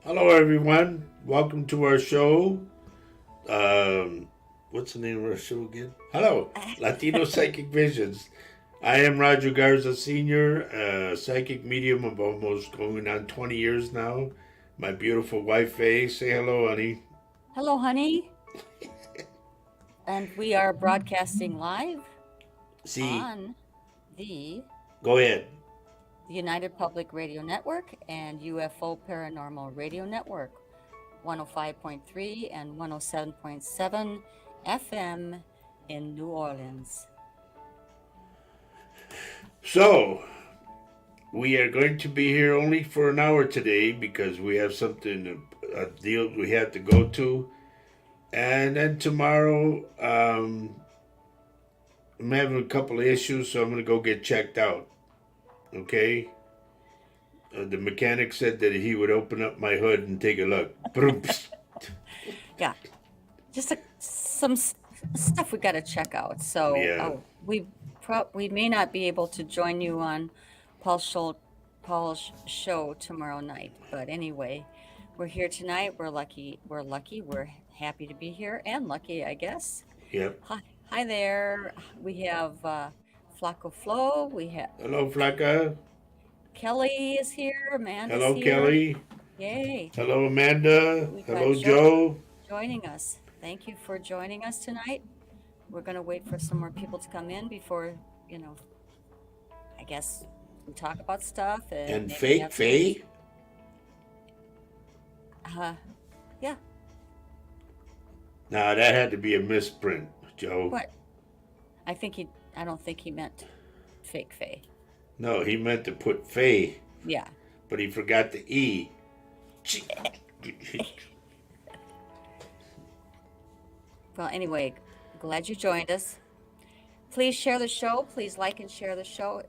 Hello, everyone. Welcome to our show. What's the name of our show again? Hello, Latino Psychic Visions. I am Roger Garza Sr., psychic medium of almost going on 20 years now. My beautiful wife, Faye. Say hello, honey. Hello, honey. And we are broadcasting live See, on the go ahead. United Public Radio Network and UFO Paranormal Radio Network, 105.3 and 107.7 FM in New Orleans. So, we are going to be here only for an hour today because we have something, a deal we have to go to. And then tomorrow, I'm having a couple of issues, so I'm going to go get checked out. Okay? The mechanic said that he would open up my hood and take a look. Broops. Yeah, just some stuff we got to check out. So Yeah. we may not be able to join you on Paul's show tomorrow night, but anyway, we're here tonight. We're lucky. We're lucky. We're happy to be here and lucky, I guess. Yep. Hi there. We have Flaco Flo. We have Hello, Flaca. Kelly is here. Amanda's Hello, here. Kelly. Yay. Hello, Amanda. We got Hello, Joe. joining us. Thank you for joining us tonight. We're going to wait for some more people to come in before, I guess we talk about stuff And maybe Fake have Faye. yeah. Nah, that had to be a misprint, Joe. What? I don't think he meant fake Faye. No, he meant to put Faye, Yeah. but he forgot the E. Well, anyway, glad you joined us. Please share the show. Please like and share the show.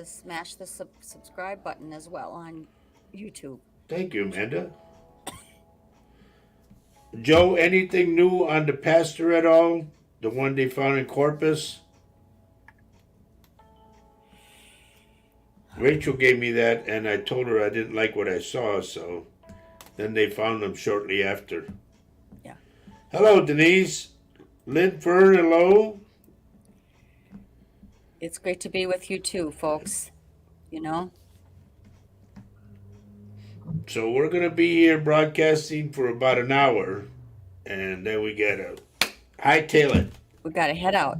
Smash the subscribe button as well on YouTube. Thank you, Amanda. Joe, anything new on the pastor at all? The one they found in Corpus? Rachel gave me that, and I told her I didn't like what I saw, so then they found him shortly after. Yeah. Hello, Denise. Lynn Fern, hello. It's great to be with you too, folks. So we're going to be here broadcasting for about an hour, and then we got to hightail it. We got to head out.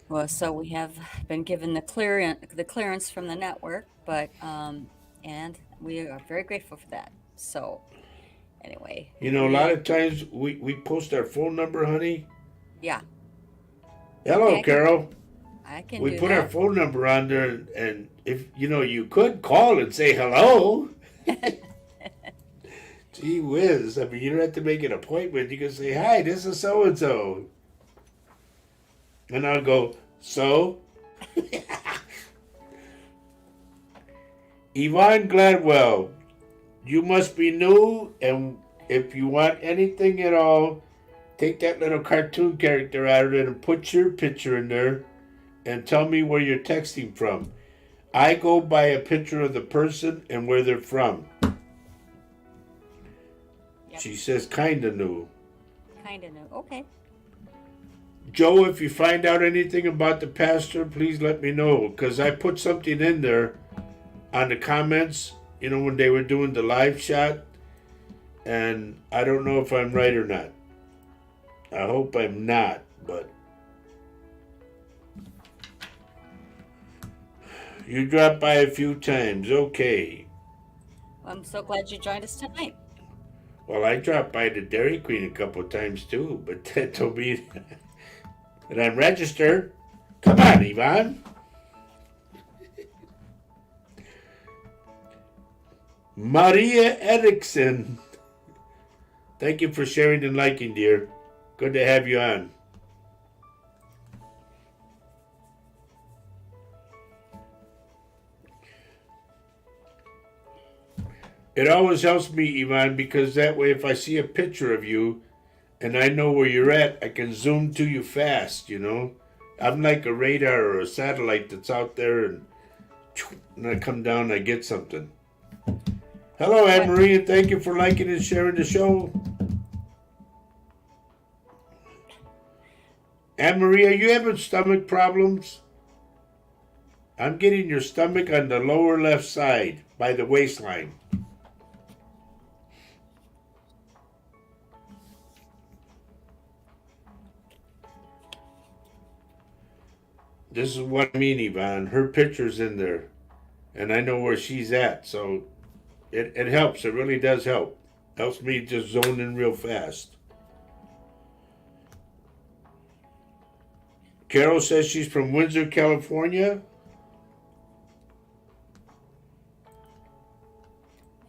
Well, so we have been given the clearance from the network, but and we are very grateful for that. So anyway, A lot of times we post our phone number, honey. Yeah. Hello, Okay, Carol. I can We do put our that. phone number on there, and if you could call and say hello. Gee whiz! I mean, you don't have to make an appointment. You can say, "Hi, this is so and so," and I'll go, "So." Yvonne Gladwell, you must be new, and if you want anything at all, take that little cartoon character out of it and put your picture in there, and tell me where you're texting from. I go by a picture of the person and where they're from. Yep. She says kinda new. Kind of new. Okay. Joe, if you find out anything about the pastor, please let me know, because I put something in there on the comments, when they were doing the live shot, and I don't know if I'm right or not. I hope I'm not, but you dropped by a few times. Okay. I'm so glad you joined us tonight. Well, I dropped by the Dairy Queen a couple of times too, but that told me that I'm registered. Come on, Yvonne. Maria Erickson. Thank you for sharing and liking, dear. Good to have you on. It always helps me, Ivan, because that way if I see a picture of you and I know where you're at, I can zoom to you fast, I'm like a radar or a satellite that's out there, and I come down and I get something. Hello, Anne What? Marie, and thank you for liking and sharing the show. Anne Marie, are you having stomach problems? I'm getting your stomach on the lower left side by the waistline. This is what I mean, Yvonne. Her picture's in there, and I know where she's at, so it helps. It really does help. Helps me just zone in real fast. Carol says she's from Windsor, California.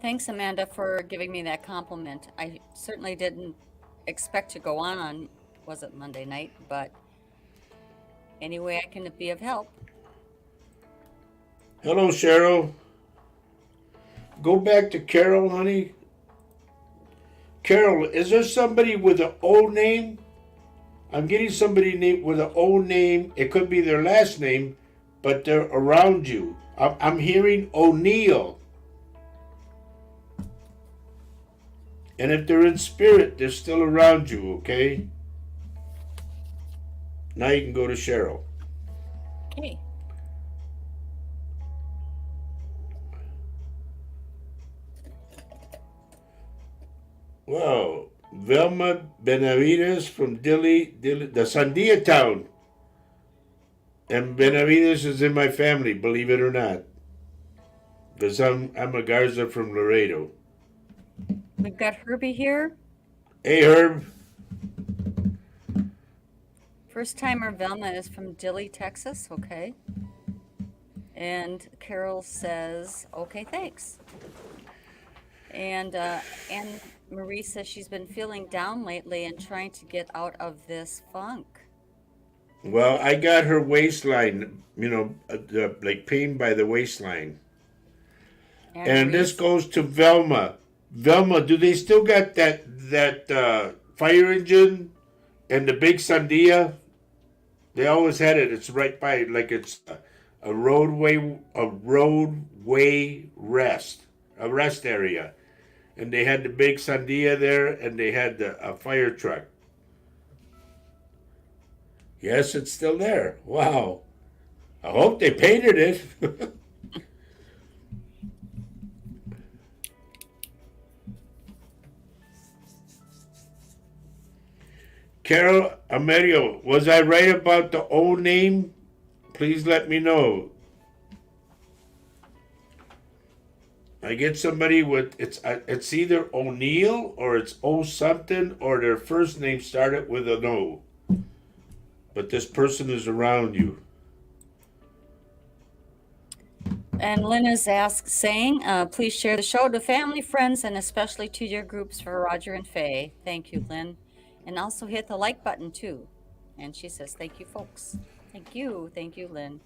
Thanks, Amanda, for giving me that compliment. I certainly didn't expect to go on, was it Monday night? But any way I can be of help. Hello, Cheryl. Go back to Carol, honey. Carol, is there somebody with an O name? I'm getting somebody with an O name. It could be their last name, but they're around you. I'm hearing O'Neill. And if they're in spirit, they're still around you, okay? Now you can go to Cheryl. Okay. Wow. Velma Benavides from Dili, the Sandia town. And Benavides is in my family, believe it or not. Because I'm a Garza from Laredo. We've got Herbie here. Hey, Herb. First timer Velma is from Dilley, Texas. Okay. And Carol says, okay, thanks. And Anne Marie says she's been feeling down lately and trying to get out of this funk. Well, I got her waistline, like pain by the waistline. And this goes to Velma. Velma, do they still got that fire engine and the big Sandia? They always had it. It's right by, like it's a roadway rest area, and they had the big Sandia there, and they had a fire truck. Yes, it's still there. Wow. I hope they painted it. Carol Amerio, was I right about the O name? Please let me know. I get somebody with it's either O'Neill or it's O something or their first name started with an O. But this person is around you. And Lynn is saying, please share the show to family, friends, and especially to your groups for Roger and Faye. Thank you, Lynn. And also hit the like button, too. And she says, thank you, folks. Thank you. Thank you, Lynn.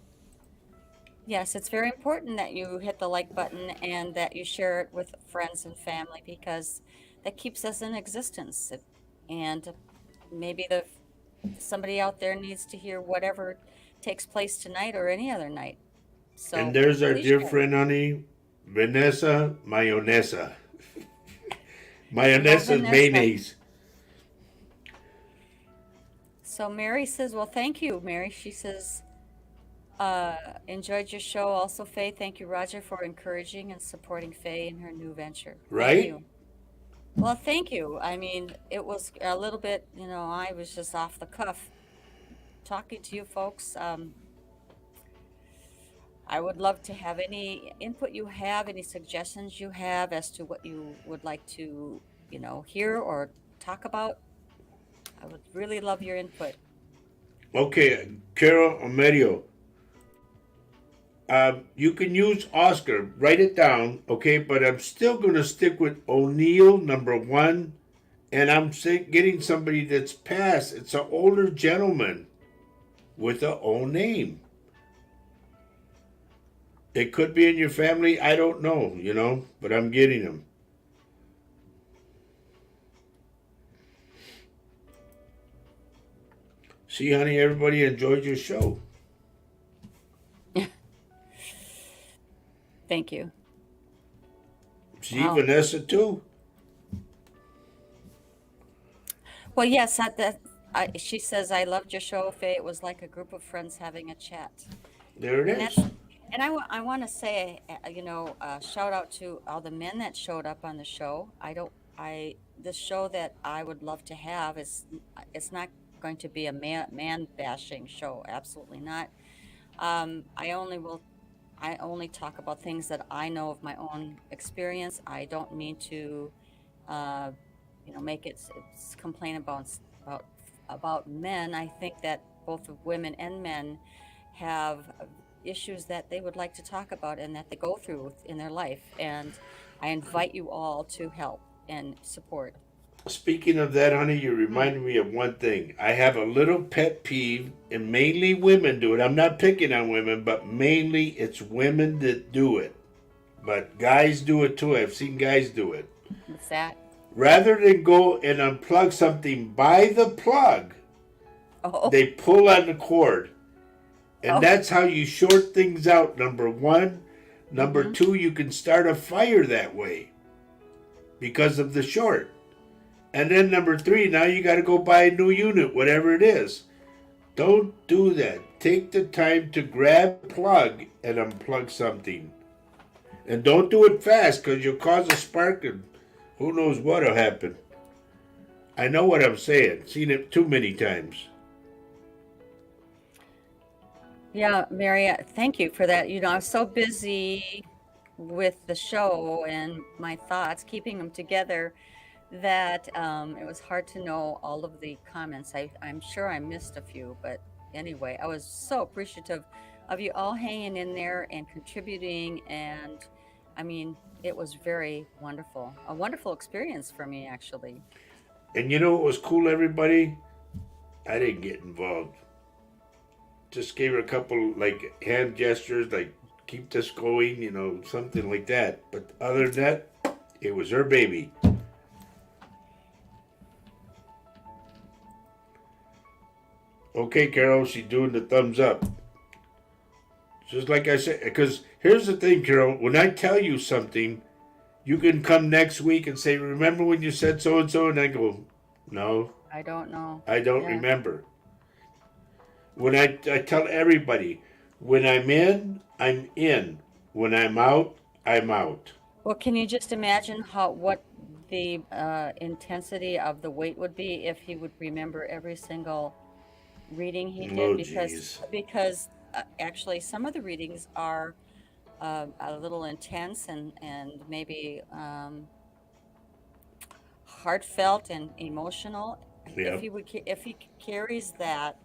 Yes, it's very important that you hit the like button and that you share it with friends and family because that keeps us in existence. And maybe somebody out there needs to hear whatever takes place tonight or any other night. So and there's our dear friend, honey, Vanessa Mayonesa. Mayonesa mayonnaise. So Mary says, well, thank you, Mary. She says, enjoyed your show. Also, Faye, thank you, Roger, for encouraging and supporting Faye in her new venture. Right? Thank you. Well, thank you. I mean, it was a little bit, I was just off the cuff talking to you folks. I would love to have any input you have, any suggestions you have as to what you would like to, hear or talk about. I would really love your input. Okay, Carol Amerio. You can use Oscar. Write it down, okay? But I'm still going to stick with O'Neill, number one. And I'm getting somebody that's passed. It's an older gentleman with an O name. It could be in your family. I don't know, but I'm getting them. See, honey, everybody enjoyed your show. Thank you. See, Wow. Vanessa too. Well, yes, she says, I loved your show, Faye. It was like a group of friends having a chat. There it And is. I want to say, shout out to all the men that showed up on the show. I don't, I, the show that I would love to have it's not going to be a man bashing show. Absolutely not. I only will I only talk about things that I know of my own experience. I don't mean to, uh, make complain about men. I think that both of women and men have issues that they would like to talk about and that they go through in their life. And I invite you all to help and support. Speaking of that, honey, you Hmm. reminded me of one thing. I have a little pet peeve, and mainly women do it. I'm not picking on women, but mainly it's women that do it. But guys do it too. I've seen guys do it. What's that? Rather than go and unplug something by the plug, Oh, they pull on the cord. And oh, that's how you short things out, number one. Number mm-hmm. two, you can start a fire that way because of the short. And then number three, now you got to go buy a new unit, whatever it is. Don't do that. Take the time to grab a plug and unplug something. And don't do it fast because you'll cause a spark and who knows what'll happen. I know what I'm saying. Seen it too many times. Yeah, Mary, thank you for that. I was so busy with the show and my thoughts, keeping them together, that it was hard to know all of the comments. I'm sure I missed a few, but anyway, I was so appreciative of you all hanging in there and contributing. And I mean, it was very wonderful, a wonderful experience for me, actually. And you know what was cool, everybody? I didn't get involved. Just gave her a couple like hand gestures, like keep this going, something like that. But other than that, it was her baby. Okay, Carol, she's doing the thumbs up. Just like I said, because here's the thing, Carol. When I tell you something, you can come next week and say, "Remember when you said so and so?" And I go, "No, I don't know. I don't Yeah. remember." When I tell everybody, when I'm in, I'm in. When I'm out, I'm out. Well, can you just imagine what the intensity of the weight would be if he would remember every single reading he did? Oh, Because jeez. actually, some of the readings are a little intense and maybe heartfelt and emotional. Yeah. If he carries that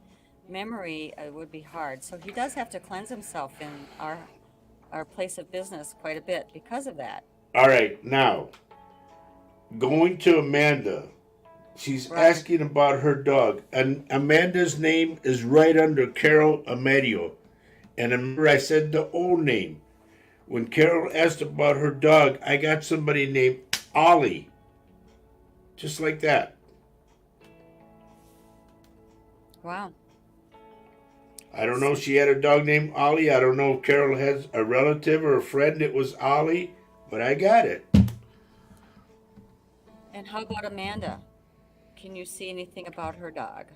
memory, it would be hard. So he does have to cleanse himself in our place of business quite a bit because of that. All right. Now, going to Amanda. She's Right. asking about her dog. And Amanda's name is right under Carol Amadio. And remember, I said the old name. When Carol asked about her dog, I got somebody named Ollie. Just like that. Wow. I don't know if So, she had a dog named Ollie. I don't know if Carol has a relative or a friend that was Ollie, but I got it. and how about Amanda? Can you see anything about her dog?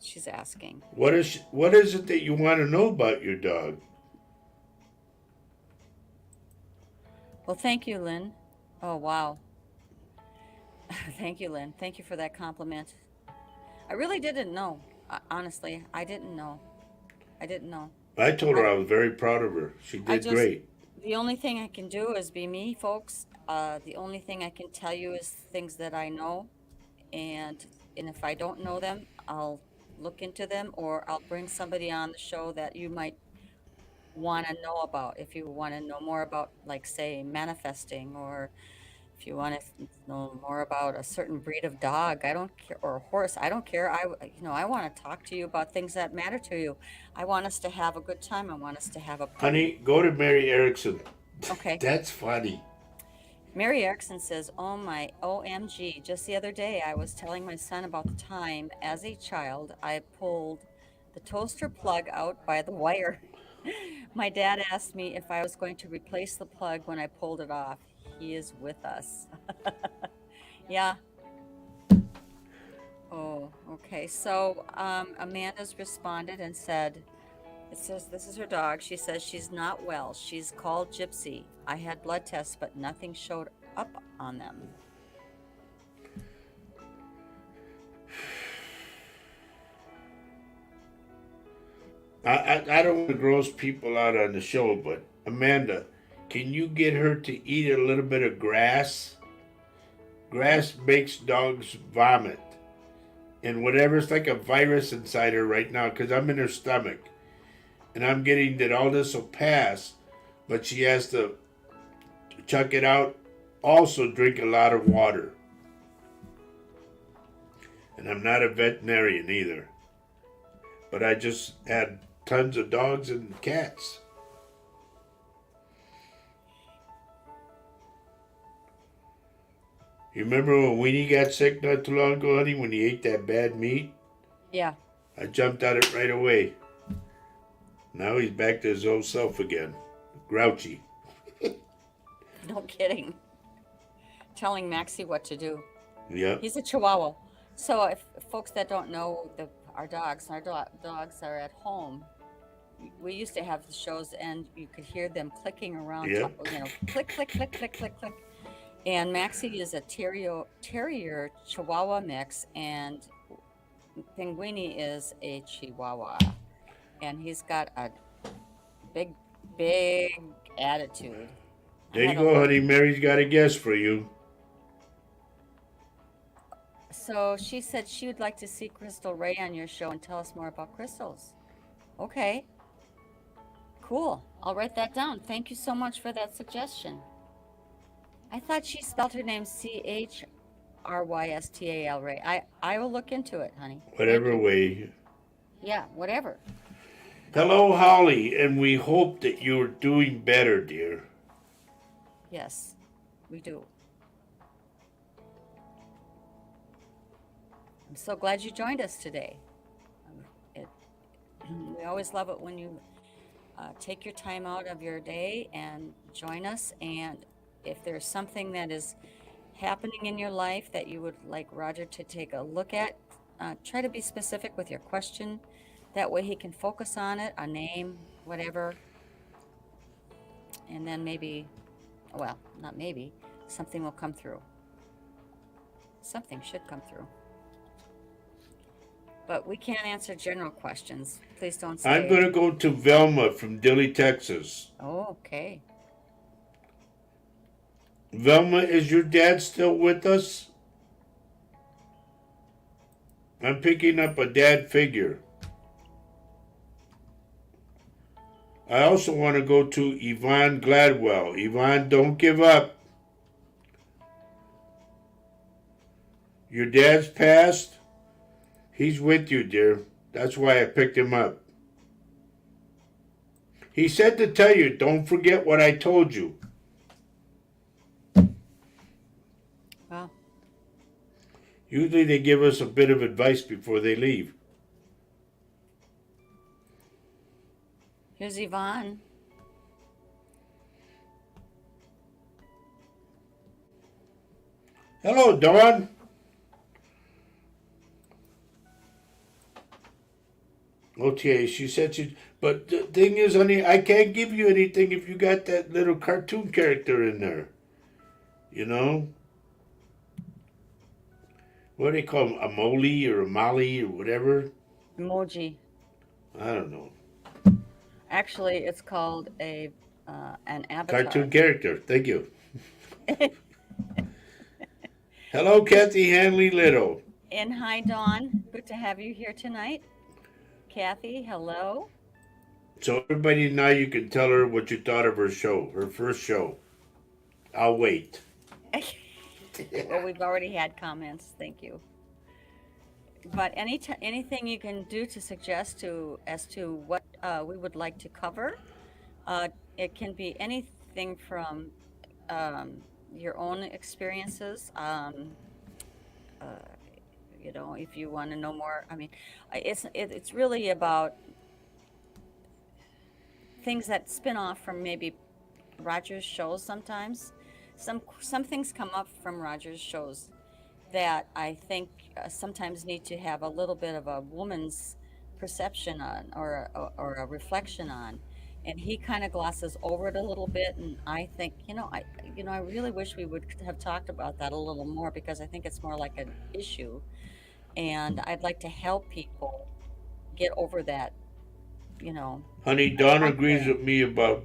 She's asking. What is it that you want to know about your dog? Well, thank you, Lynn. Oh, wow. Thank you, Lynn. Thank you for that compliment. I really didn't know. Honestly, I didn't know. I didn't know. I told her I I was very proud of her. She I did just great. the only thing I can do is be me, folks. The only thing I can tell you is things that I know, and if I don't know them, I'll look into them or I'll bring somebody on the show that you might want to know about. If you want to know more about, like, say, manifesting, or if you want to know more about a certain breed of dog, I don't care, or a horse, I don't care. I want to talk to you about things that matter to you. I want us to have a good time. I want us to have a party. Honey, go to Mary Erickson. Okay. That's funny. Mary Erickson says, "Oh my OMG, just the other day I was telling my son about the time as a child I pulled the toaster plug out by the wire." My dad asked me if I was going to replace the plug when I pulled it off. He is with us. Yeah. Oh, okay. So Amanda's responded and said, it says this is her dog. She says she's not well. She's called Gypsy. I had blood tests, but nothing showed up on them. I don't want to gross people out on the show, but Amanda, can you get her to eat a little bit of grass? Grass makes dogs vomit. And whatever's like a virus inside her right now, because I'm in her stomach. And I'm getting that all this will pass, but she has to chuck it out. Also, drink a lot of water. And I'm not a veterinarian either. But I just had tons of dogs and cats. You remember when Weenie got sick not too long ago, honey, when he ate that bad meat? Yeah. I jumped at it right away. Now he's back to his old self again. Grouchy. No kidding. Telling Maxie what to do. Yep. He's a Chihuahua. So if folks that don't know dogs are at home. We used to have the shows, and you could hear them clicking around. Yep. Click, click, click, click, click, click. And Maxie is a terrier Chihuahua mix, and Pinguini is a Chihuahua, and he's got a big, big attitude. I There you had a go, look. honey. Mary's got a guess for you. So she said she would like to see Crystal Ray on your show and tell us more about crystals. Okay, cool. I'll write that down. Thank you so much for that suggestion. I thought she spelled her name Chrystal Ray. I will look into it, honey. Thank Whatever you. way. Yeah, whatever. Hello, Holly, and we hope that you're doing better, dear. Yes, we do. I'm so glad you joined us today. It, we always love it when you take your time out of your day and join us. And if there's something that is happening in your life that you would like Roger to take a look at, try to be specific with your question. That way he can focus on it, a name, whatever, and then maybe, well, not maybe, something will come through. Something should come through. But we can't answer general questions. Please don't I'm say, going to go to Velma from Dilley, Texas. oh, okay. Velma, is your dad still with us? I'm picking up a dad figure. I also want to go to Yvonne Gladwell. Yvonne, don't give up. Your dad's passed? He's with you, dear. That's why I picked him up. He said to tell you, don't forget what I told you. Well, Usually they give us a bit of advice before they leave. here's Yvonne. Hello, Dawn. Okay, she said she. But the thing is, honey, I can't give you anything if you got that little cartoon character in there. You know? What do they call them? A Molly or a Molly or whatever? Emoji. I don't know. Actually, it's called an Cartoon avatar. character. Thank you. Hello, Kathy Hanley Little. And hi, Dawn. Good to have you here tonight. Kathy, hello. So everybody now you can tell her what you thought of her show, her first show. I'll wait. Well, we've already had comments. Thank you. But anything you can do to suggest as to what we would like to cover, it can be anything from your own experiences. Uh, if you want to know more, I mean, it's really about things that spin off from maybe Roger's shows sometimes. Some things come up from Roger's shows that I think sometimes need to have a little bit of a woman's perception on, or a reflection on, and he kind of glosses over it a little bit. And I think, I really wish we would have talked about that a little more, because I think it's more like an issue, and I'd like to help people get over that, you know, Honey, Dawn hump agrees there. with me about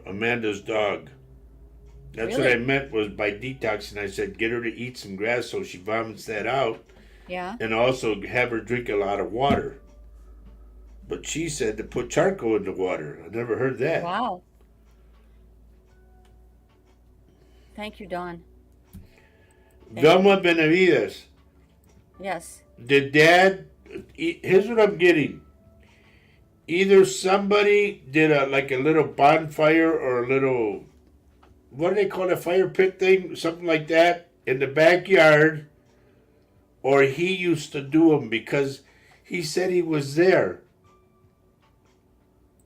Amanda's dog. That's what I Really? meant was by detoxing. I said get her to eat some grass so she vomits that out, Yeah. and also have her drink a lot of water. But she said to put charcoal in the water. I never heard that. Wow. Thank you, Dawn. Thank you. Velma Benavides. Yes. Did Dad? Here's what I'm getting. Either somebody did like a little bonfire or a little, what do they call a fire pit thing, something like that, in the backyard, or he used to do them because he said he was there.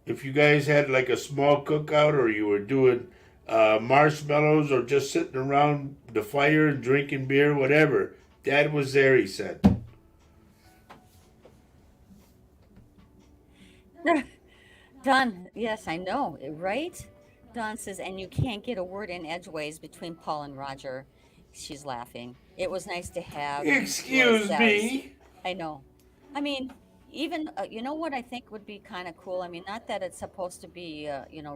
If you guys had like a small cookout or you were doing marshmallows or just sitting around the fire and drinking beer, whatever, Dad was there, he said. Don, yes, I know, right? Don says, and you can't get a word in edgeways between Paul and Roger. She's laughing. It was nice to have, Roy Excuse says. me. I know. I mean, even, you know what I think would be kind of cool? I mean, not that it's supposed to be,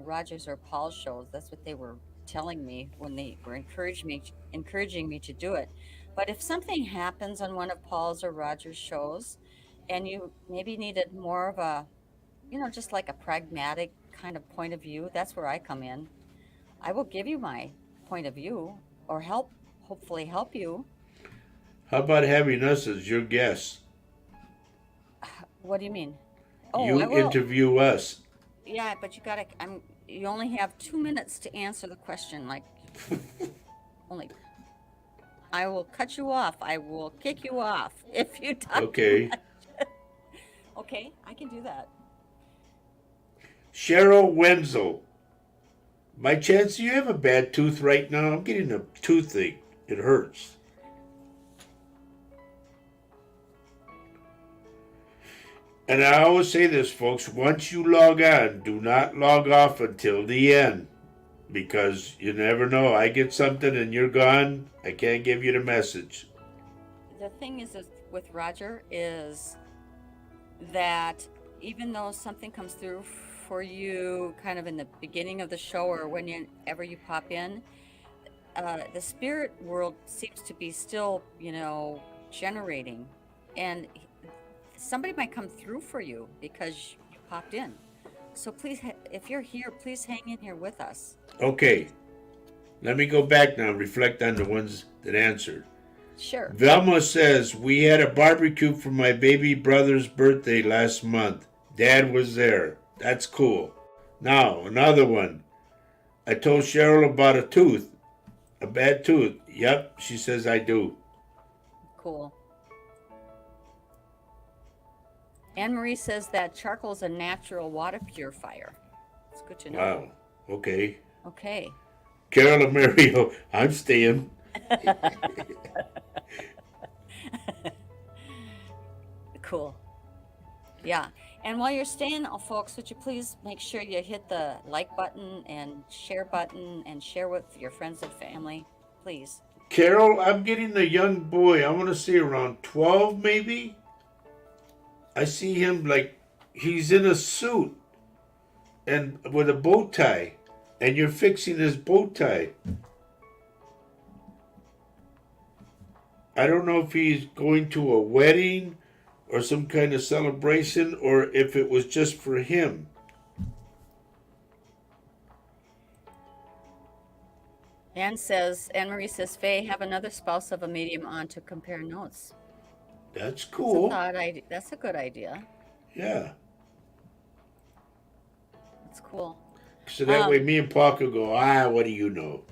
Roger's or Paul's shows. That's what they were telling me when they were encouraging me to do it. But if something happens on one of Paul's or Roger's shows, and you maybe needed more of a, just like a pragmatic kind of point of view, that's where I come in. I will give you my point of view, or hopefully help you. How about having us as your guests? What do you mean? Oh, I You will. interview us. Yeah, but you only have 2 minutes to answer the question. Like, only, I will cut you off. I will kick you off if you talk too Okay. much. Okay, I can do that. Cheryl Wenzel. By chance, do you have a bad tooth right now? I'm getting a toothache. It hurts. And I always say this, folks, once you log on, do not log off until the end. Because you never know. I get something and you're gone. I can't give you the message. The thing is with Roger is that even though something comes through for you kind of in the beginning of the show, or whenever you pop in, the spirit world seems to be still, generating. And somebody might come through for you because you popped in. So please, if you're here, please hang in here with us. Okay, let me go back now and reflect on the ones that answered. Sure. Velma says, we had a barbecue for my baby brother's birthday last month. Dad was there. That's cool. Now, another one. I told Cheryl about a tooth. A bad tooth. Yep, she says I do. Cool. Anne Marie says that charcoal is a natural water purifier. It's good to know. Wow. Okay. Okay. Carol and Mario, I'm staying. Cool. Yeah. And while you're staying, folks, would you please make sure you hit the like button and share button and share with your friends and family, please. Carol, I'm getting a young boy. I want to say around 12 maybe. I see him like he's in a suit and with a bow tie. And you're fixing his bow tie. I don't know if he's going to a wedding or some kind of celebration or if it was just for him. Anne Marie says, Faye, have another spouse of a medium on to compare notes. That's That's a cool. thought idea. That's a good idea. Yeah. That's cool. So that way Um, me and Paul could go, what do you know?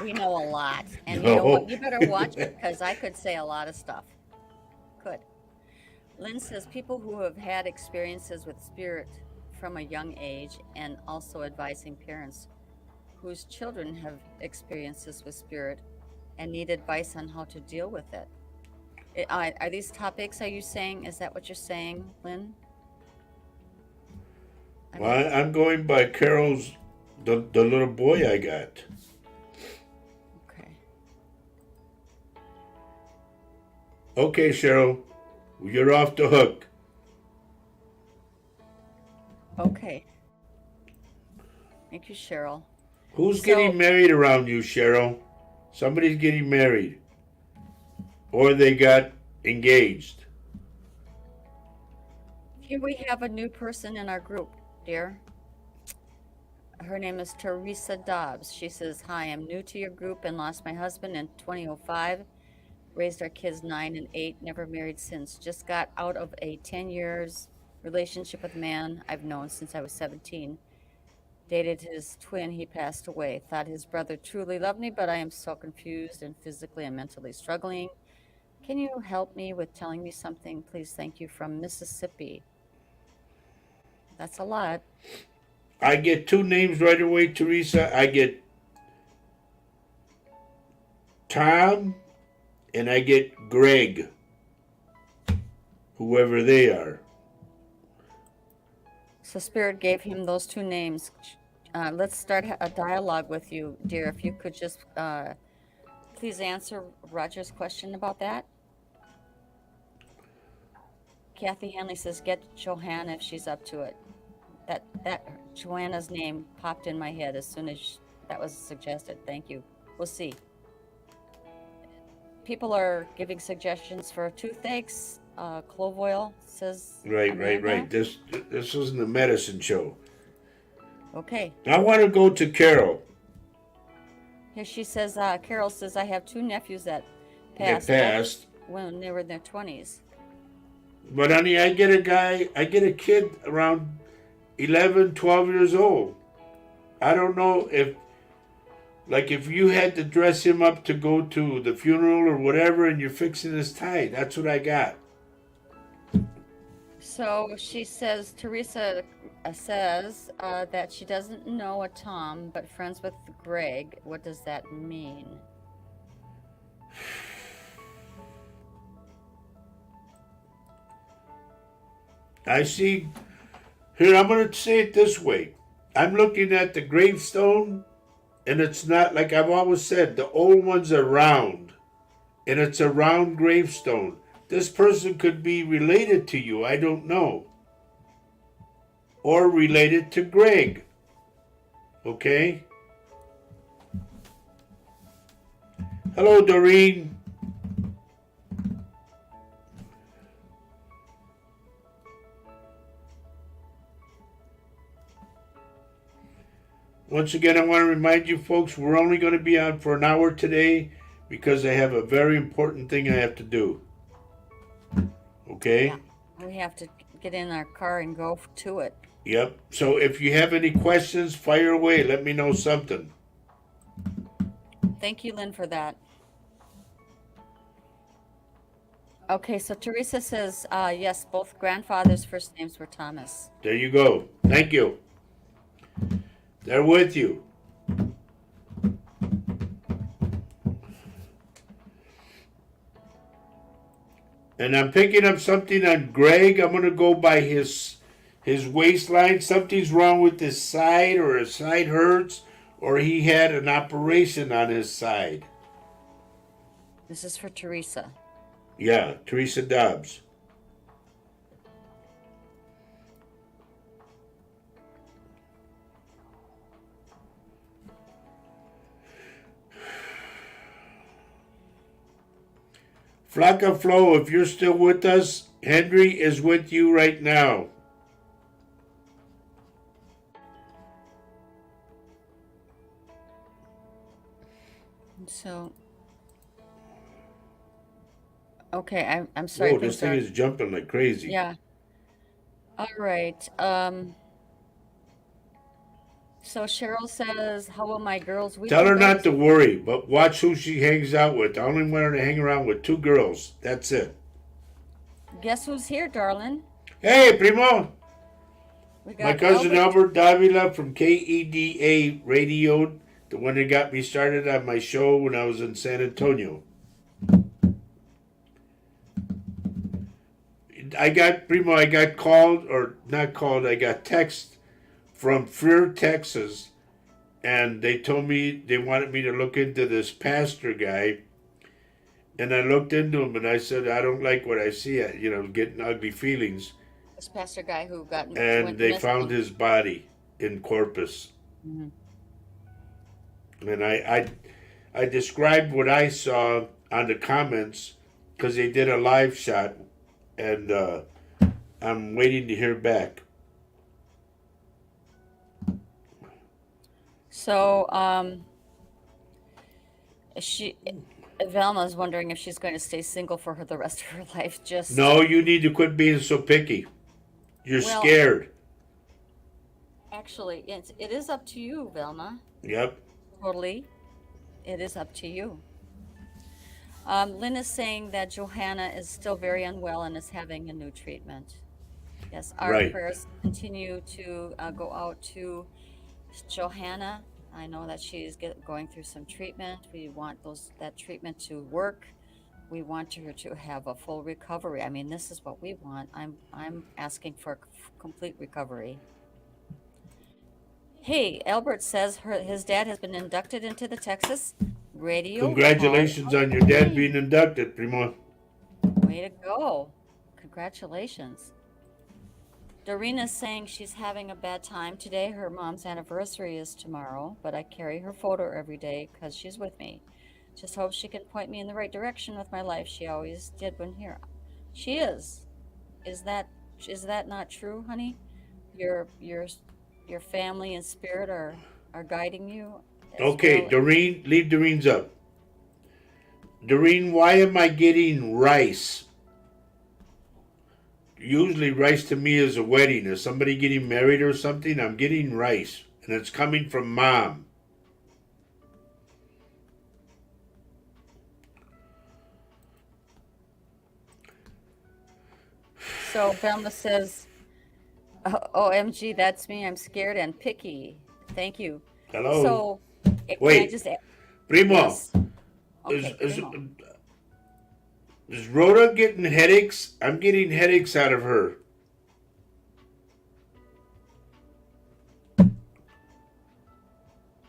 we know a lot. And you know what? No. You better watch it, because I could say a lot of stuff. Could. Lynn says people who have had experiences with spirit from a young age and also advising parents whose children have experiences with spirit and need advice on how to deal with it. Are these topics, are you saying, is that what you're saying, Lynn? I mean, Well, I'm going by Carol's, the little boy I got. okay. Okay, Cheryl, you're off the hook. Okay. Thank you, Cheryl. Who's So, getting married around you, Cheryl? Somebody's getting married. Or they got engaged. here we have a new person in our group, dear. Her name is Teresa Dobbs. She says, "Hi, I'm new to your group and lost my husband in 2005. Raised our kids 9 and 8, never married since. Just got out of a 10 years relationship with a man I've known since I was 17. Dated his twin, he passed away. Thought his brother truly loved me, but I am so confused and physically and mentally struggling. Can you help me with telling me something? Please, thank you, from Mississippi." That's a lot. I get two names right away, Teresa. I get Tom and I get Greg. Whoever they are. So Spirit gave him those two names. Let's start a dialogue with you, dear. If you could just please answer Roger's question about that. Kathy Hanley says, "Get Johanna if she's up to it." That Joanna's name popped in my head as soon as that was suggested. Thank you. We'll see. People are giving suggestions for toothaches. Clove oil, says Right. Amanda. This isn't a medicine show. Okay. I want to go to Carol. Here she says, Carol says, "I have two nephews that That passed passed. when they were in their 20s. But honey, I get a kid around 11, 12 years old. I don't know if you had to dress him up to go to the funeral or whatever and you're fixing his tie. That's what I got. So she says, Teresa says that she doesn't know a Tom, but friends with Greg. What does that mean? I see. Here, I'm going to say it this way. I'm looking at the gravestone, and it's not, like I've always said, the old ones are round, and it's a round gravestone. This person could be related to you, I don't know. Or related to Greg. Okay? Hello, Doreen. Once again, I want to remind you folks, we're only going to be on for an hour today because I have a very important thing I have to do. Okay? Yeah, we have to get in our car and go to it. Yep. So if you have any questions, fire away. Let me know something. Thank you, Lynn, for that. Okay, so Teresa says, yes, both grandfathers' first names were Thomas. There you go. Thank you. They're with you. And I'm picking up something on Greg. I'm going to go by his waistline. Something's wrong with his side, or his side hurts, or he had an operation on his side. This is for Teresa. Yeah, Teresa Dobbs. Flocka Flo, if you're still with us, Henry is with you right now. So, okay, I'm sorry. Whoa, this thing is jumping like crazy. Yeah. All right. So Cheryl says, "How will my girls?" Tell her not to worry, but watch who she hangs out with. I only want her to hang around with 2 girls. That's it. Guess who's here, darling? Hey, primo. We My got cousin Albert. Albert Davila from KEDA Radio, the one that got me started on my show when I was in San Antonio. I got called, or not called, I got text from Freer, Texas, and they told me they wanted me to look into this pastor guy. And I looked into him and I said, I don't like what I see, getting ugly feelings. This pastor guy who And went they found missing. his body in Corpus. Hmm. And I described what I saw on the comments because they did a live shot, and I'm waiting to hear back. So, she Velma's wondering if she's going to stay single for the rest of her life. Just No, you need to quit being so picky. You're well, scared. actually, it is up to you, Velma. Yep. Totally, it is up to you. Lynn is saying that Johanna is still very unwell and is having a new treatment. Yes, our Right. prayers continue to go out to Johanna. I know that she's going through some treatment. We want that treatment to work. We want her to have a full recovery. I mean, this is what we want. I'm asking for complete recovery. Hey, Albert says his dad has been inducted into the Texas Radio Hall Congratulations of on your dad being Fame. inducted, Primo. Way to go. Congratulations. Doreena's saying she's having a bad time today. Her mom's anniversary is tomorrow, but I carry her photo every day because she's with me. Just hope she can point me in the right direction with my life. She always did when here. She is. Is that is that not true, honey? Your your your family and spirit are guiding you as Okay, well. Doreen, leave Doreen's up. Doreen, why am I getting rice? Usually rice to me is a wedding. Is somebody getting married or something? I'm getting rice. And it's coming from mom. So Velma says, OMG, that's me. I'm scared and picky. Thank you. Hello? So, can I Wait, just Primo, yes. is, Okay, is, Primo. is Rhoda getting headaches? I'm getting headaches out of her.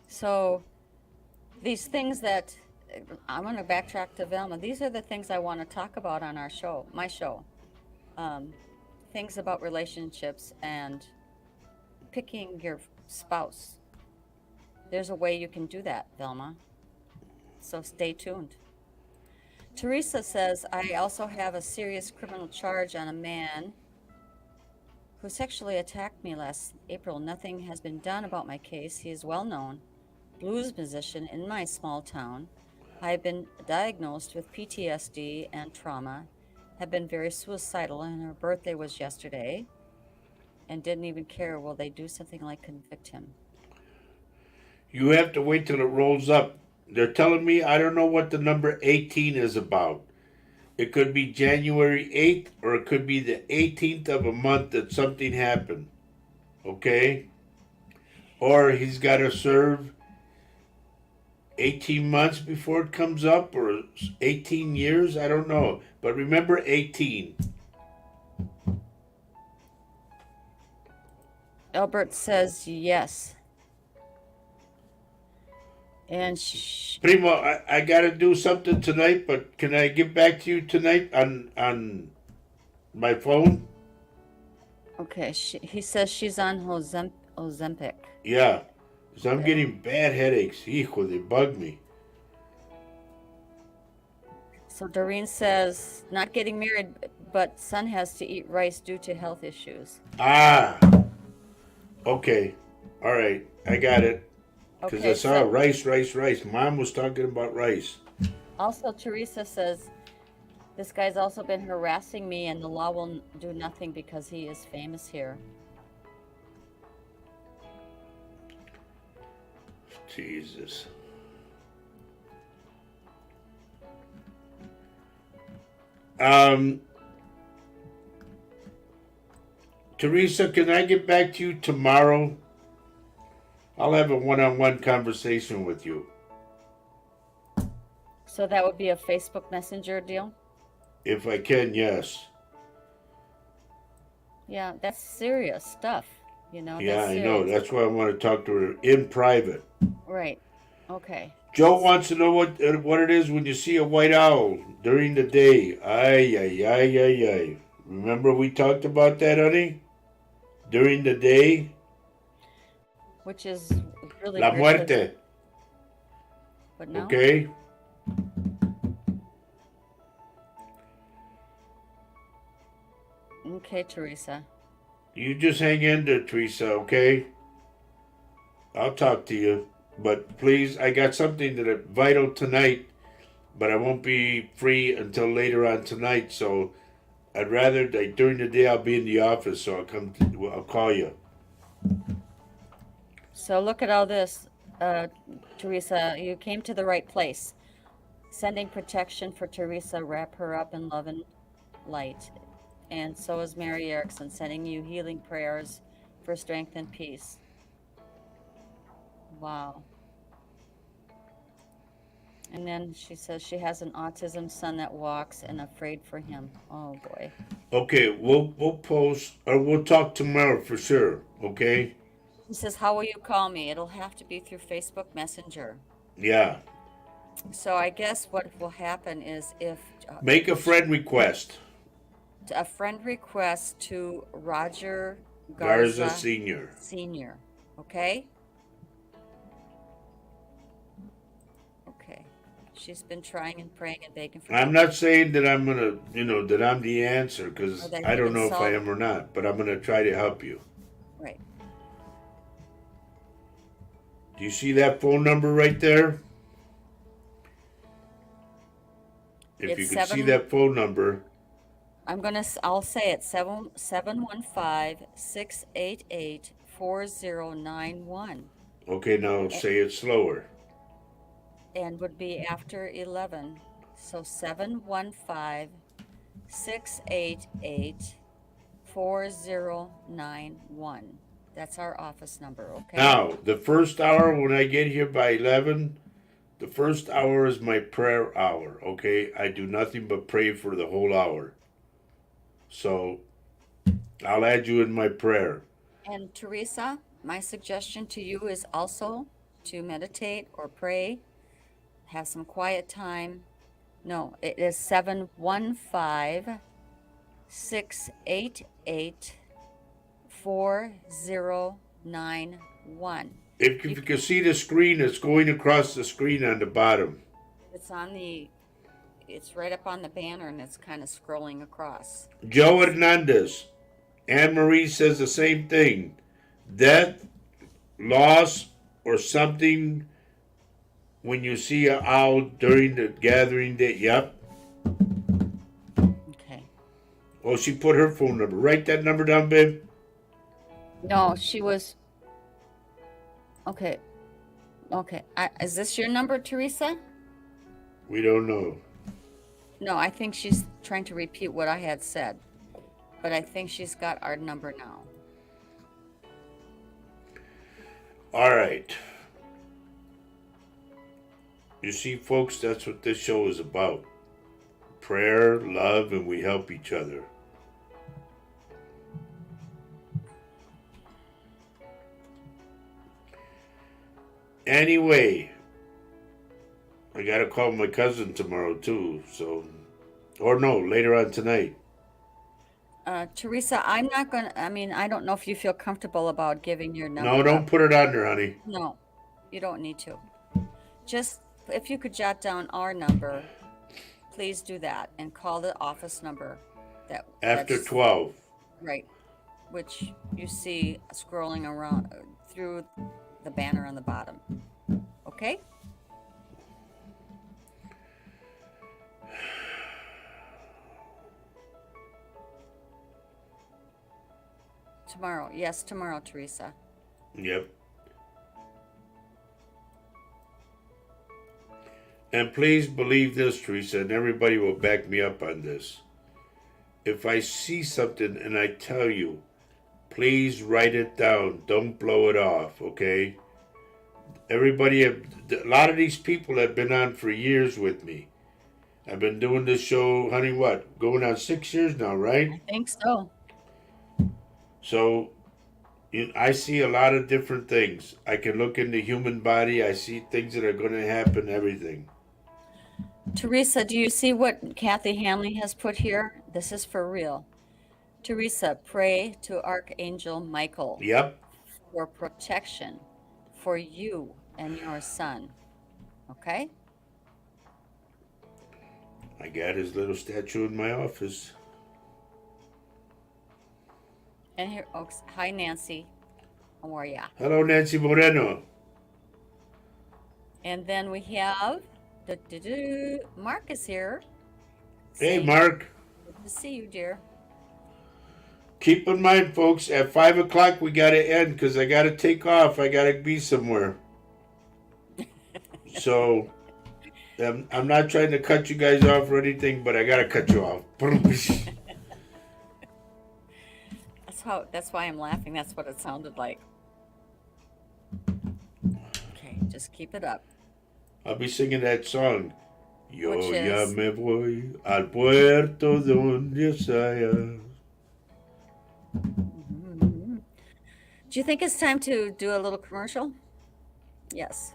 So, these things that I'm going to backtrack to Velma. These are the things I want to talk about on our show, my show. Um, Things about relationships and picking your spouse. There's a way you can do that, Velma. So stay tuned. Teresa says, I also have a serious criminal charge on a man who sexually attacked me last April. Nothing has been done about my case. He is well known, blues musician in my small town. I have been diagnosed with PTSD and trauma, have been very suicidal, and her birthday was yesterday, and didn't even care. Will they do something like convict him? You have to wait till it rolls up. They're telling me I don't know what the number 18 is about. It could be January 8th or it could be the 18th of a month that something happened. Okay? Or he's got to serve 18 months before it comes up or 18 years. I don't know. But remember 18. Albert says yes. And Primo, I got to do something tonight, but can I get back to you tonight on my phone? okay, he says she's on Ozempic. Yeah. Because I'm Okay. getting bad headaches. Hijo, they bug me. So Doreen says, not getting married, but son has to eat rice due to health issues. Ah, okay. All right. I got it. Because I Okay, saw so rice, rice, rice. Mom was talking about rice. also Teresa says, this guy's also been harassing me and the law will do nothing because he is famous here. Jesus. Teresa, can I get back to you tomorrow? I'll have a one-on-one conversation with you. So that would be a Facebook Messenger deal? If I can, yes. Yeah, that's serious stuff. Yeah, That's I know. serious. That's why I want to talk to her in private. Right. Okay. Joe wants to know what it is when you see a white owl during the day. Ay, ay, ay, ay, ay. Remember we talked about that, honey? During the day? Which is really La weird. muerte. But no? Okay? Okay, Teresa. You just hang in there, Teresa, okay? I'll talk to you. But please, I got something that is vital tonight, but I won't be free until later on tonight, so I'd rather, like, during the day I'll be in the office, so I'll call you. So look at all this, Teresa. You came to the right place. Sending protection for Teresa, wrap her up in love and light. And so is Mary Erickson, sending you healing prayers for strength and peace. Wow. And then she says she has an autism son that walks and afraid for him. Oh boy. Okay, we'll post, or we'll talk tomorrow for sure, okay? He says, how will you call me? It'll have to be through Facebook Messenger. Yeah. So I guess what will happen is if Make a friend request. a friend request to Roger Garza Sr. Sr. Okay? Okay. She's been trying and praying and begging for I'm not saying that I'm going to, that I'm the answer, because Or that I he don't can know if I solve- am or not, but I'm going to try to help you. Right. Do you see that phone number right there? If It's you can see 7 that phone number, I'll say it, 715-688-4091, okay, now say it slower. and would be after 11. So 715-688-4091. That's our office number, okay? Now, the first hour when I get here by 11, the first hour is my prayer hour, okay? I do nothing but pray for the whole hour. So, I'll add you in my prayer. And Teresa, my suggestion to you is also to meditate or pray, have some quiet time. No, it is 715-688-4091. If you can see the screen, it's going across the screen on the bottom. It's right up on the banner and it's kind of scrolling across. Joe Hernandez. Anne Marie says the same thing. Death, loss, or something when you see an owl during the gathering day. Yep. Okay. Oh, she put her phone number. Write that number down, babe. No, she was. Okay. Okay. Is this your number, Teresa? We don't know. No, I think she's trying to repeat what I had said. But I think she's got our number now. All right. You see, folks, that's what this show is about. Prayer, love, and we help each other. Anyway, I gotta call my cousin tomorrow too, so, or no, later on tonight. Teresa, I'm not going to, I don't know if you feel comfortable about giving your number. No, don't up. put it on there, honey. No, you don't need to. Just, if you could jot down our number, please do that and call the office number. After that's 12. Right, which you see scrolling around through the banner on the bottom. Okay? Tomorrow. Yes, tomorrow, Teresa. Yep. And please believe this, Teresa, and everybody will back me up on this. If I see something and I tell you, please write it down. Don't blow it off, okay? Everybody, a lot of these people have been on for years with me. I've been doing this show, honey, what? Going on 6 years now, right? I think so. So I see a lot of different things. I can look in the human body. I see things that are going to happen, everything. Teresa, do you see what Kathy Hanley has put here? This is for real. Teresa, pray to Archangel Michael Yep. for protection for you and your son. Okay? I got his little statue in my office. And here, oh, hi, Nancy. How are ya? Hello, Nancy Moreno. And then we have Mark is here. Hey, saying, Mark. Good to see you, dear. Keep in mind, folks, at 5 o'clock we got to end because I got to take off. I got to be somewhere. So I'm not trying to cut you guys off or anything, but I got to cut you off. That's why I'm laughing. That's what it sounded like. Okay, just keep it up. I'll be singing that song. Yo Which ya is? me voy al puerto donde sea. Do you think it's time to do a little commercial? Yes.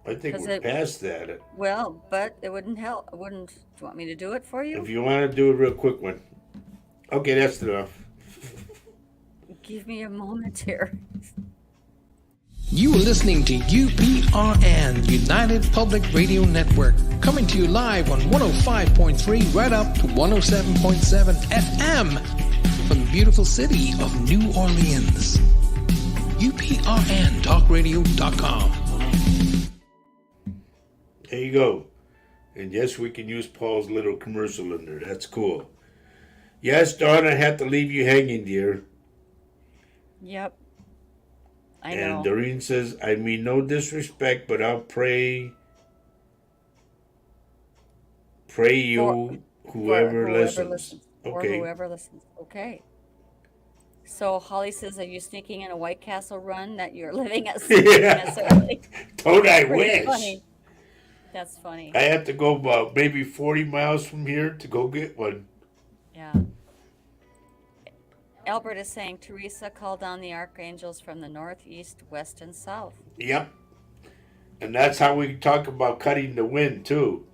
I think 'Cause we're it- past that. Well, but it wouldn't help. It wouldn't. Do you want me to do it for you? If you want to do a real quick one. Okay, that's enough. Give me a moment here. You are listening to UPRN, United Public Radio Network, coming to you live on 105.3 right up to 107.7 FM from the beautiful city of New Orleans. UPRNTalkRadio.com. There you go. And yes, we can use Paul's little commercial in there. That's cool. Yes, Dawn, I had to leave you hanging, dear. Yep. I know. And Doreen says, I mean no disrespect, but I'll pray you, whoever listens. Or Okay. whoever listens. Okay. So Holly says, are you sneaking in a White Castle run that you're living at? Don't I Pretty wish? funny. That's funny. I have to go about maybe 40 miles from here to go get one. Yeah. Albert is saying, Teresa called down the archangels from the north, east, west, and south. Yep. And that's how we talk about cutting the wind, too.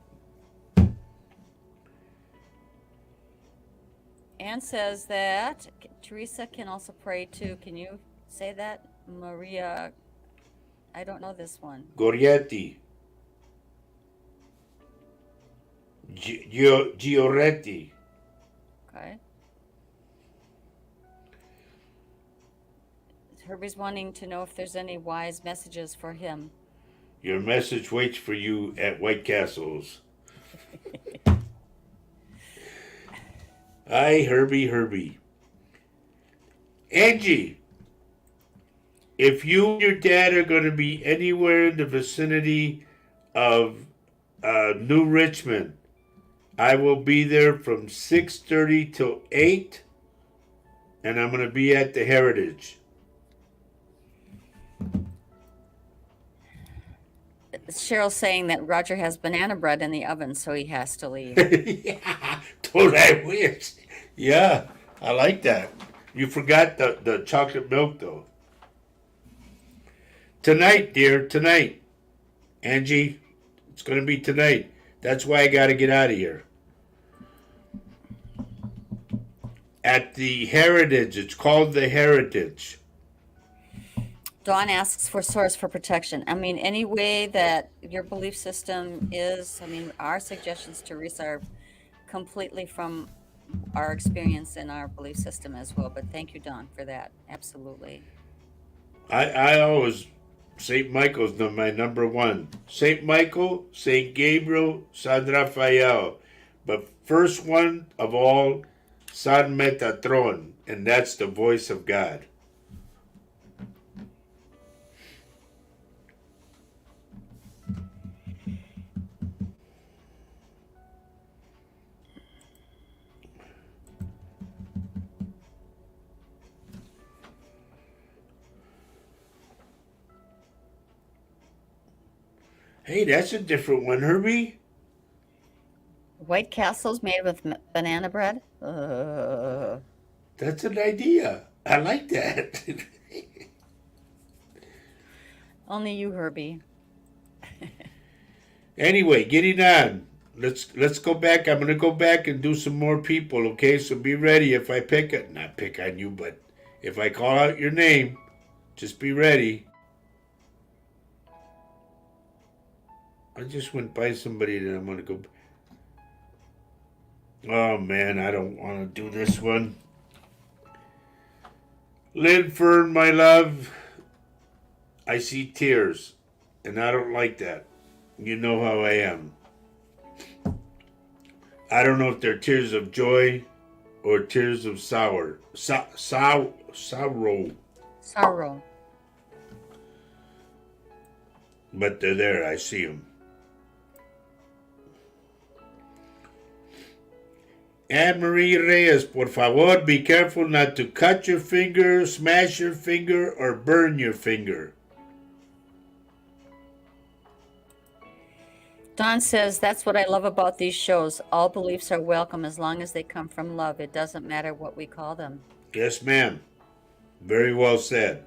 Anne says that Teresa can also pray too. Can you say that? Maria, I don't know this one. Gorietti. Gioretti. Okay. Herbie's wanting to know if there's any wise messages for him. Your message waits for you at White Castles. Hi, Herbie. Angie, if you and your dad are going to be anywhere in the vicinity of New Richmond, I will be there from 6:30 till 8, and I'm going to be at the Heritage. Cheryl's saying that Roger has banana bread in the oven, so he has to leave. Yeah, don't I wish? Yeah, I like that. You forgot the chocolate milk, though. Tonight, dear, tonight. Angie, it's going to be tonight. That's why I got to get out of here. At the Heritage. It's called the Heritage. Dawn asks for source for protection. I mean, any way that your belief system is, I mean, our suggestions, Teresa, are completely from our experience and our belief system as well. But thank you, Dawn, for that. Absolutely. I always, St. Michael's my number one. St. Michael, St. Gabriel, San Rafael. But first one of all, San Metatron. And that's the voice of God. Hey, that's a different one, Herbie. White Castles made with banana bread. That's an idea. I like that. Only you, Herbie. Anyway, getting on. Let's go back. I'm gonna go back and do some more people, okay? So be ready if I not pick on you, but if I call out your name, just be ready. I just went by somebody that I'm gonna go. Oh man, I don't want to do this one. Lynn Fern, my love, I see tears, and I don't like that. You know how I am. I don't know if they're tears of joy or tears of sorrow. Sorrow. But they're there. I see them. Anne Marie Reyes, por favor, be careful not to cut your finger, smash your finger, or burn your finger. Don says, that's what I love about these shows. All beliefs are welcome as long as they come from love. It doesn't matter what we call them. Yes, ma'am. Very well said.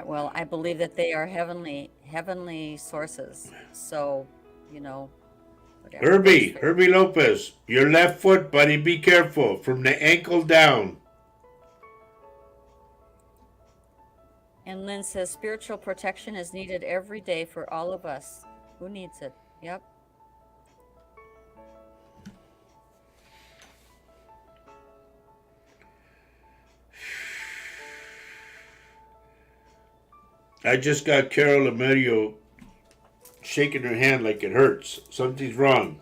Well, I believe that they are heavenly sources. So, whatever. Herbie Lopez, your left foot, buddy, be careful. From the ankle down. And Lynn says, spiritual protection is needed every day for all of us. Who needs it? Yep. I just got Carol Amelio shaking her hand like it hurts. Something's wrong.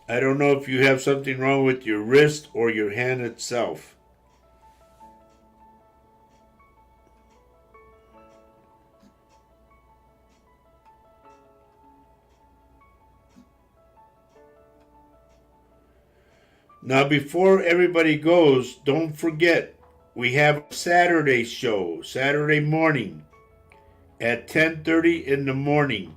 I don't know if you have something wrong with your wrist or your hand itself. Now, before everybody goes, don't forget, we have a Saturday show, Saturday morning, at 10:30 in the morning.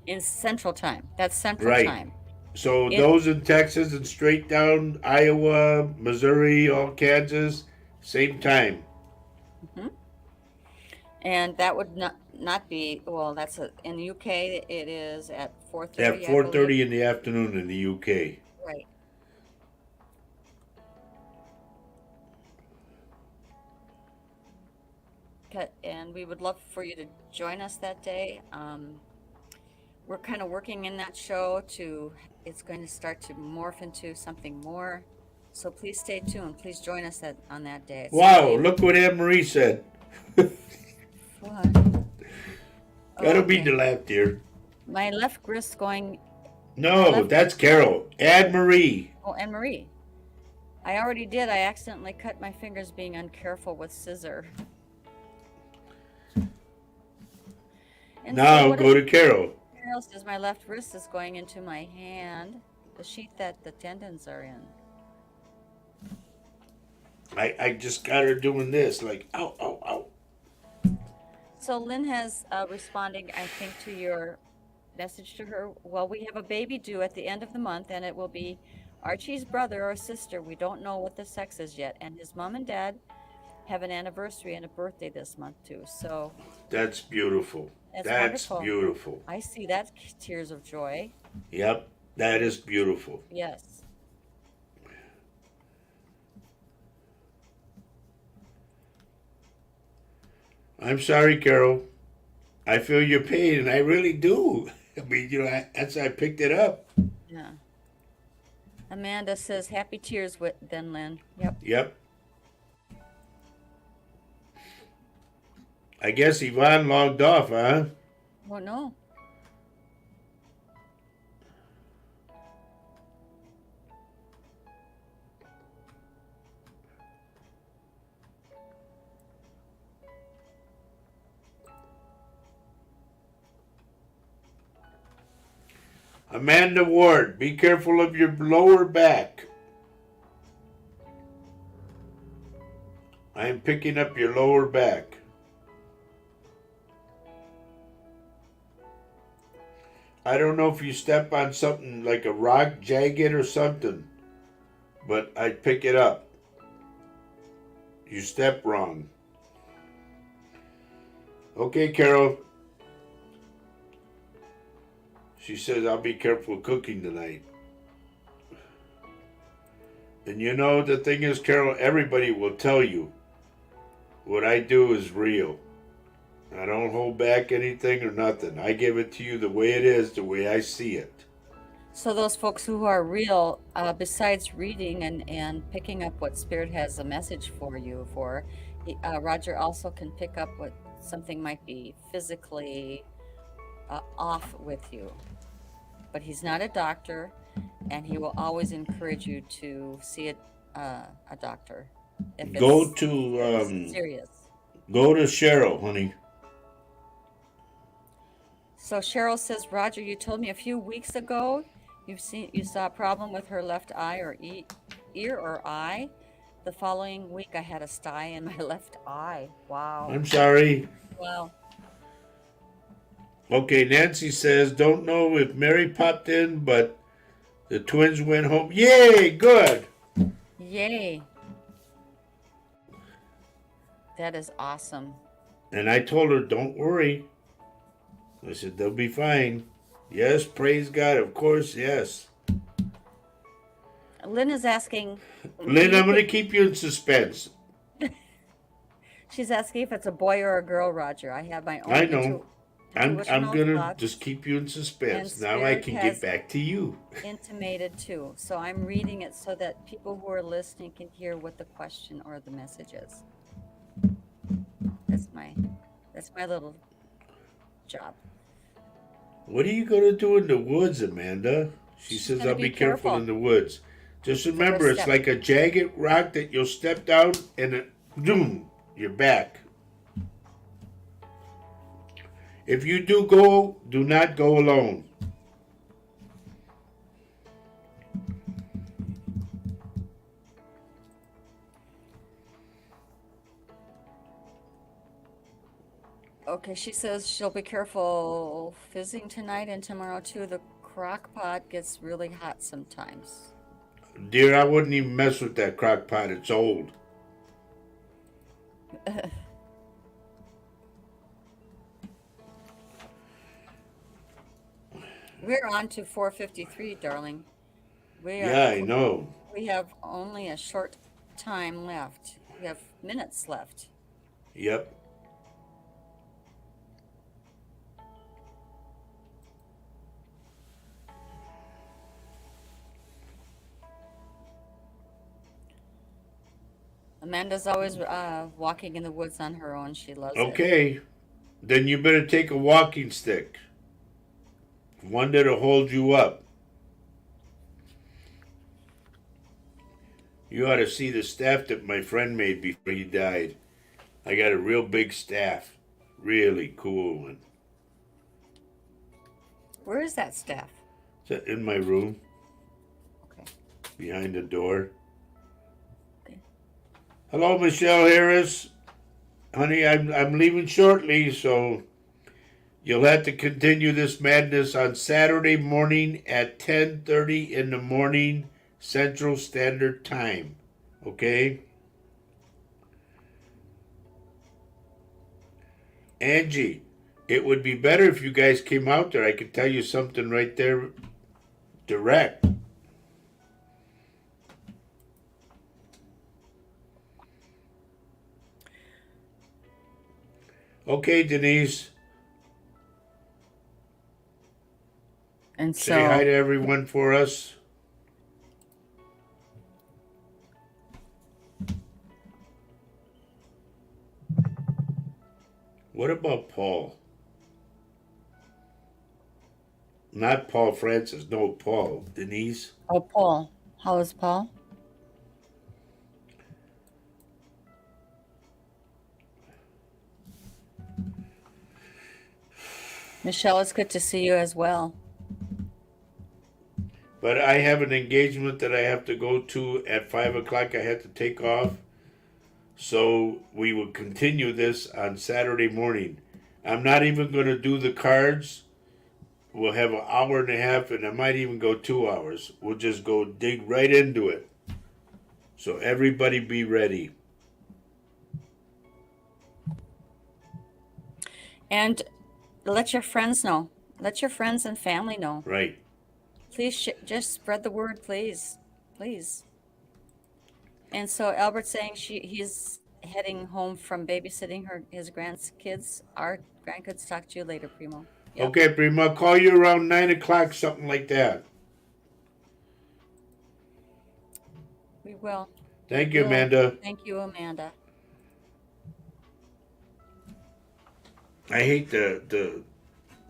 In Central Time. That's Central Right. Time. So those in Texas and straight down Iowa, Missouri, all Kansas, same time. Mm-hmm. And that would not be, well, that's in the UK, it is at 4:30. At 4:30 in the afternoon in the UK. Right. And we would love for you to join us that day. We're kind of working in that show it's going to start to morph into something more. So please stay tuned. Please join us on that day. Wow, look what Anne Marie said. What? Gotta be the laugh, dear. My left wrist going. No, that's Carol. Anne Marie. Oh, Anne Marie. I already did. I accidentally cut my fingers being uncareful with scissor. And now go to Carol. Carol says my left wrist is going into my hand, the sheath that the tendons are in. I just got her doing this, like, ow, ow, ow. So Lynn has responding, I think, to your message to her. Well, we have a baby due at the end of the month, and it will be Archie's brother or sister. We don't know what the sex is yet. And his mom and dad have an anniversary and a birthday this month, too. So that's beautiful. That's wonderful. Beautiful. I see that. Tears of joy. Yep, that is beautiful. Yes. I'm sorry, Carol. I feel your pain, and I really do. I mean, that's why I picked it up. Yeah. Amanda says, happy tears with then, Lynn. Yep. Yep. I guess Yvonne logged off, huh? Oh, no. Amanda Ward, be careful of your lower back. I am picking up your lower back. I don't know if you step on something like a rock, jagged or something, but I pick it up. You step wrong. Okay, Carol. She says, I'll be careful cooking tonight. And you know, the thing is, Carol, everybody will tell you what I do is real. I don't hold back anything or nothing. I give it to you the way it is, the way I see it. So those folks who are real, besides reading and picking up what Spirit has a message for you for, Roger also can pick up what something might be physically off with you. But he's not a doctor, and he will always encourage you to see a doctor if Go it's to serious. go to Cheryl, honey. So Cheryl says, Roger, you told me a few weeks ago you saw a problem with her left eye or ear or eye. The following week, I had a sty in my left eye. Wow. I'm sorry. Wow. Okay, Nancy says, don't know if Mary popped in, but the twins went home. Yay, good. Yay. That is awesome. And I told her, don't worry. I said, they'll be fine. Yes, praise God, of course, yes. Lynn is asking. Lynn, I'm going to keep you in suspense. She's asking if it's a boy or a girl, Roger. I have my own. I know. I'm intuitional going to thoughts, just keep you in suspense. and Now I Spirit can has get back to you. intimated too. So I'm reading it so that people who are listening can hear what the question or the message is. That's my little job. What are you going to do in the woods, Amanda? She She's says, gonna I'll be be careful careful. in the woods. Just Take a remember, it's step. like a jagged rock that you'll step down and it, boom, you're back. If you do go, do not go alone. Okay, she says she'll be careful fizzing tonight and tomorrow too. The crock pot gets really hot sometimes. Dear, I wouldn't even mess with that crock pot. It's old. We're on to 4:53, darling. Yeah, I know. We have only a short time left. We have minutes left. Yep. Amanda's always walking in the woods on her own. She loves it. Okay. Then you better take a walking stick. One that'll hold you up. You ought to see the staff that my friend made before he died. I got a real big staff. Really cool one. Where is that staff? It's in my room, Okay. behind the door. Okay. Hello, Michelle Harris. Honey, I'm leaving shortly, so you'll have to continue this madness on Saturday morning at 10:30 in the morning, Central Standard Time. Okay? Angie, it would be better if you guys came out there. I could tell you something right there direct. Okay, Denise. And Say hi so, to everyone for us. What about Paul? Not Paul Francis, no, Paul. Denise? oh, Paul. How is Paul? Michelle, it's good to see you as well. But I have an engagement that I have to go to at 5 o'clock. I had to take off. So we will continue this on Saturday morning. I'm not even going to do the cards. we'll have an hour and a half, and I might even go 2 hours. We'll just go dig right into it. So everybody be ready. And let your friends know. Let your friends and family know. Right. Please just spread the word, please. Please. And so Albert's saying he's heading home from babysitting his grandkids. Our grandkids. Talk to you later, Primo. Yep. Okay, Prima, I'll call you around 9 o'clock, something like that. We will. Thank you, Amanda. Thank you, Amanda. I hate to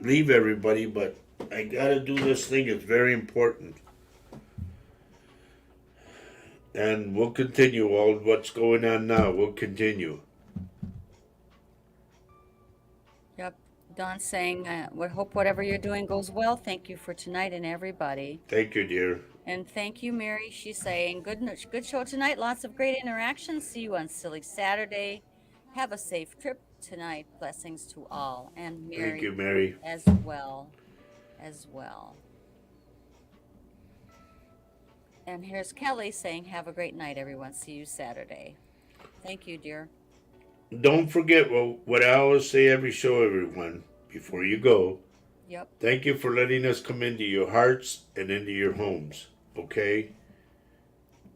leave everybody, but I gotta do this thing. It's very important. And we'll continue all what's going on now. We'll continue. Yep. Dawn's saying, we hope whatever you're doing goes well. Thank you for tonight and everybody. Thank you, dear. And thank you, Mary. She's saying, good show tonight. Lots of great interactions. See you on Silly Saturday. Have a safe trip tonight. Blessings to all. And Mary, Thank you, Mary. as well. And here's Kelly saying, have a great night, everyone. See you Saturday. Thank you, dear. Don't forget what I always say every show, everyone, before you go. Yep. Thank you for letting us come into your hearts and into your homes, okay?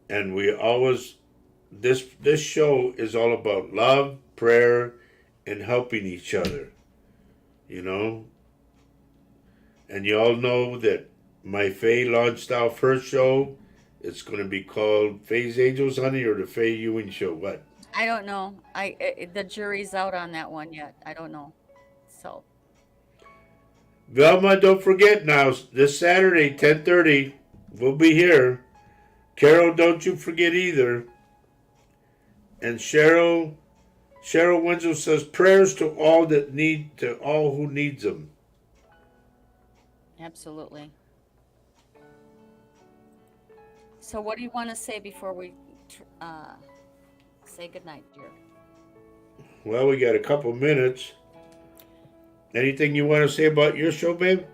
And we always, this show is all about love, prayer, and helping each other, you know? And you all know that my Faye launched our first show. It's going to be called Faye's Angels, honey, or the Faye Ewing Show. What? I don't know. The jury's out on that one yet. I don't know. So. Velma, don't forget now, this Saturday, 10:30, we'll be here. Carol, don't you forget either. And Cheryl Winslow says, prayers to all who needs them. Absolutely. So what do you want to say before we say goodnight, dear? Well, we got a couple minutes. Anything you want to say about your show, babe?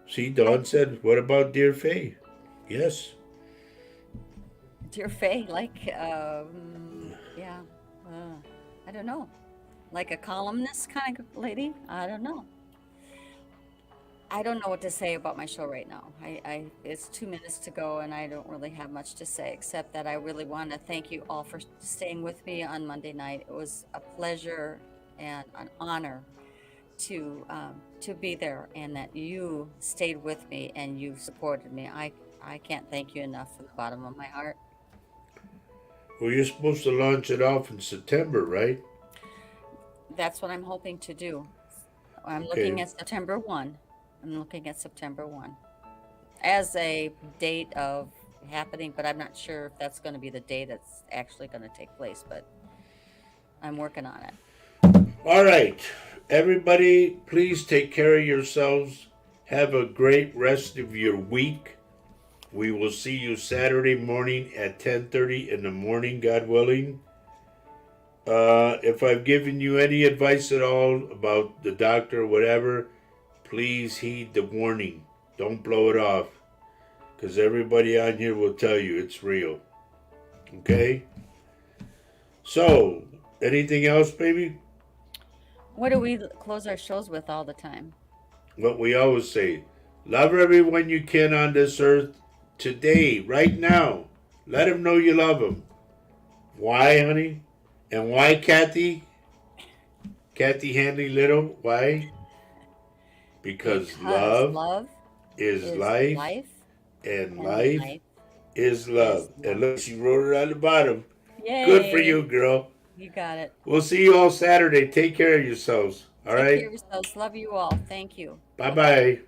See, Dawn said, what about Dear Faye? Yes. Dear Faye, I don't know. Like a columnist kind of lady? I don't know. I don't know what to say about my show right now. It's 2 minutes to go, and I don't really have much to say, except that I really want to thank you all for staying with me on Monday night. It was a pleasure and an honor to be there, and that you stayed with me and you supported me. I can't thank you enough from the bottom of my heart. Well, you're supposed to launch it off in September, right? That's what I'm hoping to do. I'm Okay. looking at September 1. I'm looking at September 1 as a date of happening, but I'm not sure if that's going to be the day that's actually going to take place, but I'm working on it. All right. Everybody, please take care of yourselves. Have a great rest of your week. We will see you Saturday morning at 10:30 in the morning, God willing. If I've given you any advice at all about the doctor or whatever, please heed the warning. Don't blow it off, because everybody on here will tell you it's real. Okay? So, anything else, baby? What do we close our shows with all the time? What we always say, love everyone you can on this earth today, right now. Let them know you love them. Why, honey? And why, Kathy? Kathy Hanley Little, why? Because love is life, and life is love. And look, she wrote it on the bottom. Yay. Good for you, girl. You got it. We'll see you all Saturday. Take care of yourselves. All right? Take care of yourselves. Love you all. Thank you. Bye-bye.